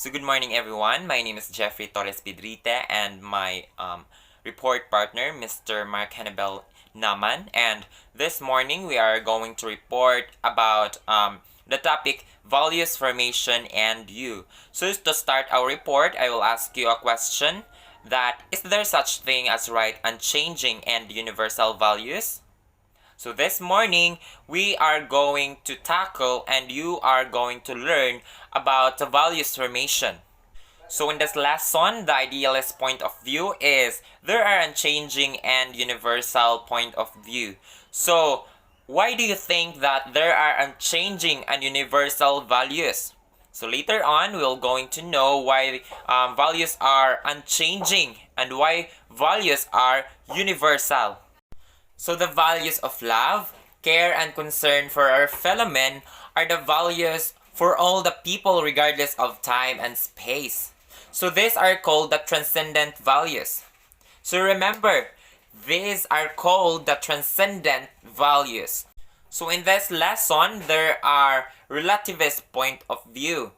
So good morning everyone. My name is Jeffrey Torres Pedrite and my report partner Mr. Mark Hannibal Naman, and this morning we are going to report about the topic values formation and you. So to start our report, I will ask you a question that is there such thing as right, unchanging and universal values? So this morning, we are going to tackle and you are going to learn about the values formation. So in this lesson, the idealist point of view is there are unchanging and universal point of view. So why do you think that there are unchanging and universal values? So later on, we're going to know why values are unchanging and why values are universal. So the values of love, care, and concern for our fellow men are the values for all the people regardless of time and space. So these are called the transcendent values. So remember, these are called the transcendent values. So in this lesson, there are relativist point of view.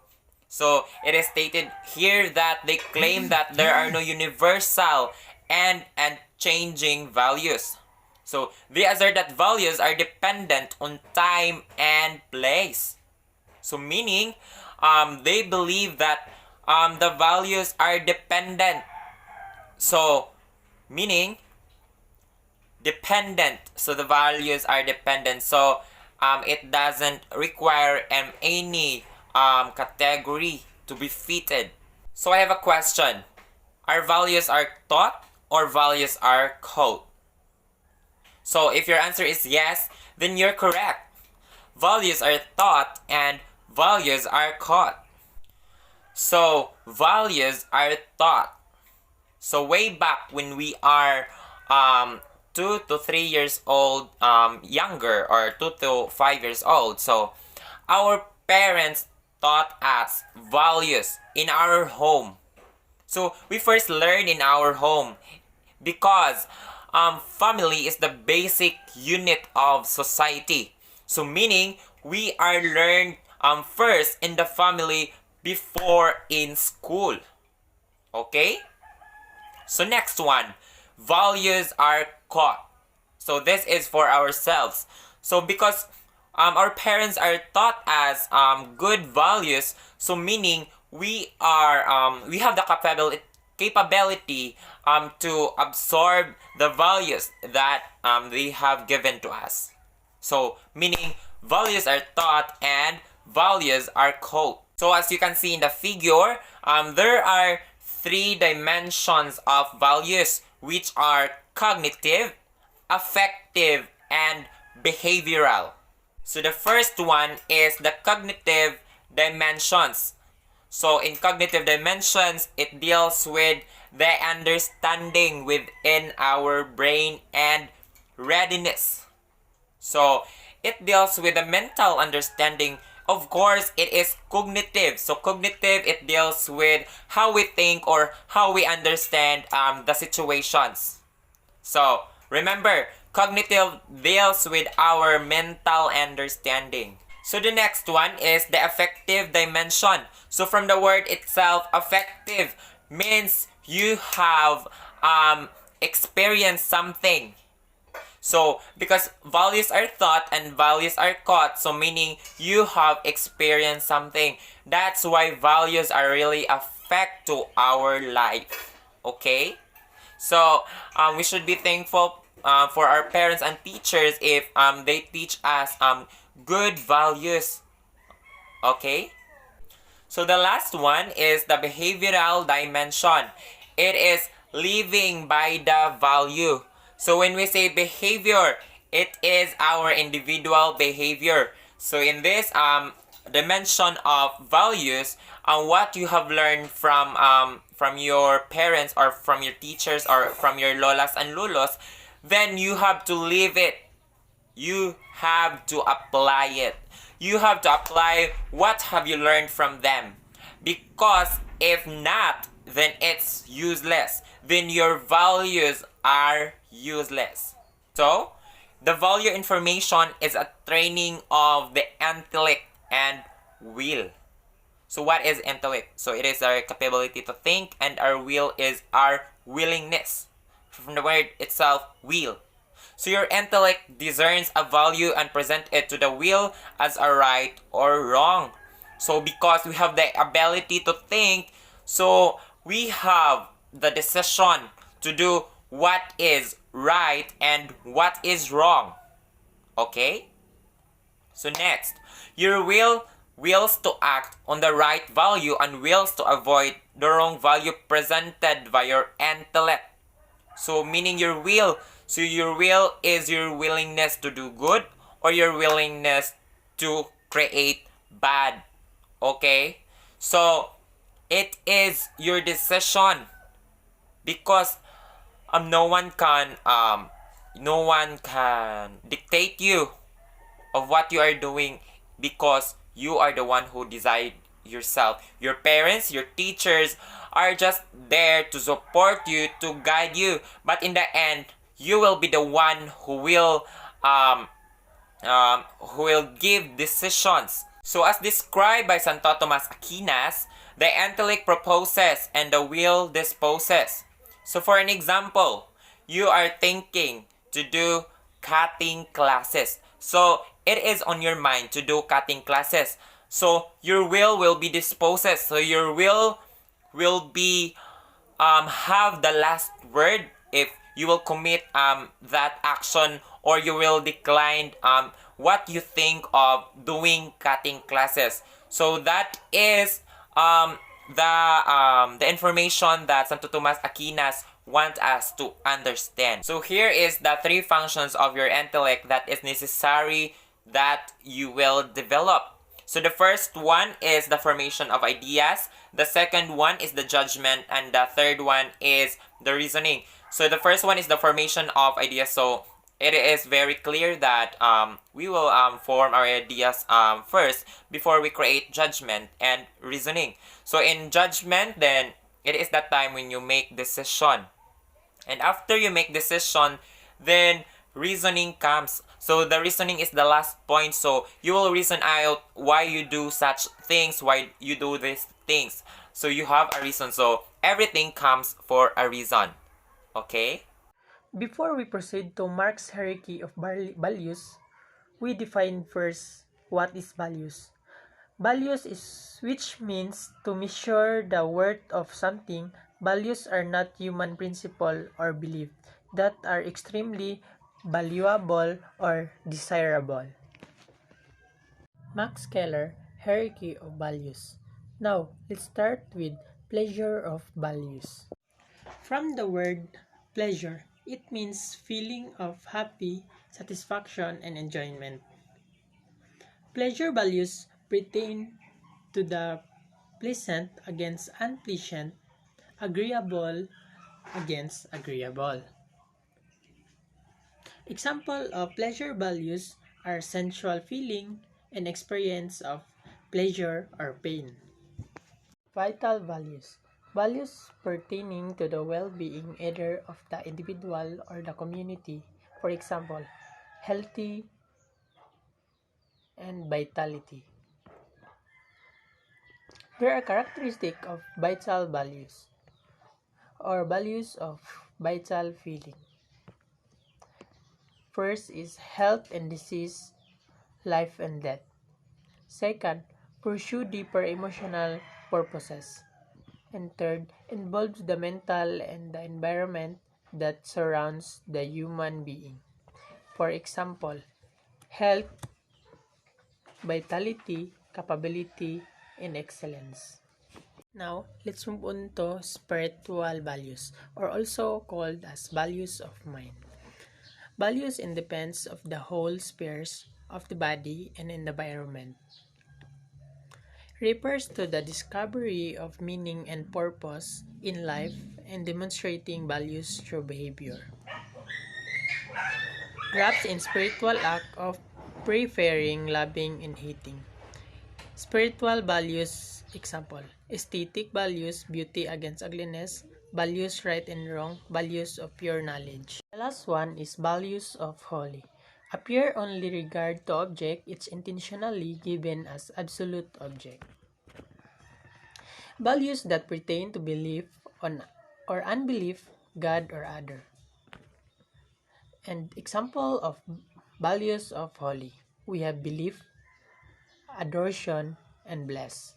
So it is stated here that they claim that there are no universal and changing values. So they assert that values are dependent on time and place. So meaning, they believe that the values are dependent. So meaning, dependent. So the values are dependent. So it doesn't require any category to be fitted. So I have a question. Are values are taught or values are caught? So if your answer is yes, then you're correct. Values are taught and values are caught. So values are taught. So way back when we are 2 to 3 years old, younger, or 2 to 5 years old. So our parents taught us values in our home. So we first learn in our home because family is the basic unit of society. So meaning we are learned first in the family before in school. Okay? So next one, values are caught. So this is for ourselves. So because our parents are taught as good values, so meaning we have the capability to absorb the values that they have given to us. So meaning values are taught and values are caught. So as you can see in the figure, there are 3 dimensions of values, which are cognitive, affective, and behavioral. So the first one is the cognitive dimensions. So in cognitive dimensions, it deals with the understanding within our brain and readiness. So it deals with the mental understanding. Of course, it is cognitive. So cognitive, it deals with how we think or how we understand the situations. So remember, cognitive deals with our mental understanding. So the next one is the affective dimension. So from the word itself, affective means you have experienced something. So because values are taught and values are caught, so meaning you have experienced something. That's why values are really affect to our life. Okay? So we should be thankful for our parents and teachers if they teach us good values. Okay? So the last one is the behavioral dimension. It is living by the value. So when we say behavior, it is our individual behavior. So in this dimension of values, what you have learned from your parents or from your teachers or from your lolas and lulos, then you have to live it. You have to apply it. You have to apply what have you learned from them. Because if not, then it's useless. Then your values are useless. So, the value information is a training of the intellect and will. So what is intellect? So it is our capability to think, and our will is our willingness. From the word itself, will. So your intellect discerns a value and present it to the will as a right or wrong. So because we have the ability to think, so we have the decision to do what is right and what is wrong. Okay? So next, your will wills to act on the right value and wills to avoid the wrong value presented by your intellect. So meaning your will. So your will is your willingness to do good or your willingness to create bad. Okay? So it is your decision because no one can dictate you of what you are doing because you are the one who decide yourself. Your parents, your teachers are just there to support you, to guide you, but in the end you will be the one who will give decisions. So as described by Santo Tomas Aquinas, the intellect proposes and the will disposes. So for an example, you are thinking to do cutting classes. So it is on your mind to do cutting classes. So your will be disposes. So your will be have the last word if you will commit that action or you will decline what you think of doing cutting classes. So that is the information that Santo Tomas Aquinas want us to understand. So here is the three functions of your intellect that is necessary that you will develop. So the first one is the formation of ideas, the second one is the judgment, and the third one is the reasoning. So the first one is the formation of ideas. So it is very clear that we will form our ideas first before we create judgment and reasoning. So in judgment, then it is that time when you make decision. And after you make decision, then reasoning comes. So the reasoning is the last point. So you will reason out why you do such things, why you do these things. So you have a reason. So everything comes for a reason. Okay? Before we proceed to Marx's hierarchy of values, we define first what is values. Values is which means to measure the worth of something. Values are not human principle or belief that are extremely valuable or desirable. Max Keller, Hierarchy of Values. Now, let's start with pleasure of values. From the word pleasure, it means feeling of happy, satisfaction, and enjoyment. Pleasure values pertain to the pleasant against unpleasant, agreeable against agreeable. Example of pleasure values are sensual feeling and experience of pleasure or pain. Vital values. Values pertaining to the well-being either of the individual or the community. For example, healthy and vitality. There are characteristics of vital values or values of vital feeling. First is health and disease, life and death. Second, pursue deeper emotional purposes. And third, involves the mental and the environment that surrounds the human being. For example, health, vitality, capability, and excellence. Now, let's move on to spiritual values, or also called as values of mind. Values independs of the whole spheres of the body and environment. Refers to the discovery of meaning and purpose in life and demonstrating values through behavior. Graphs in spiritual act of preferring, loving, and hating. Spiritual values, example, aesthetic values, beauty against ugliness, values right and wrong, values of pure knowledge. The last one is values of holy. Appear only regard to object, it's intentionally given as absolute object. Values that pertain to belief on or unbelief, God or other. And example of values of holy. We have belief, adoration, and bless.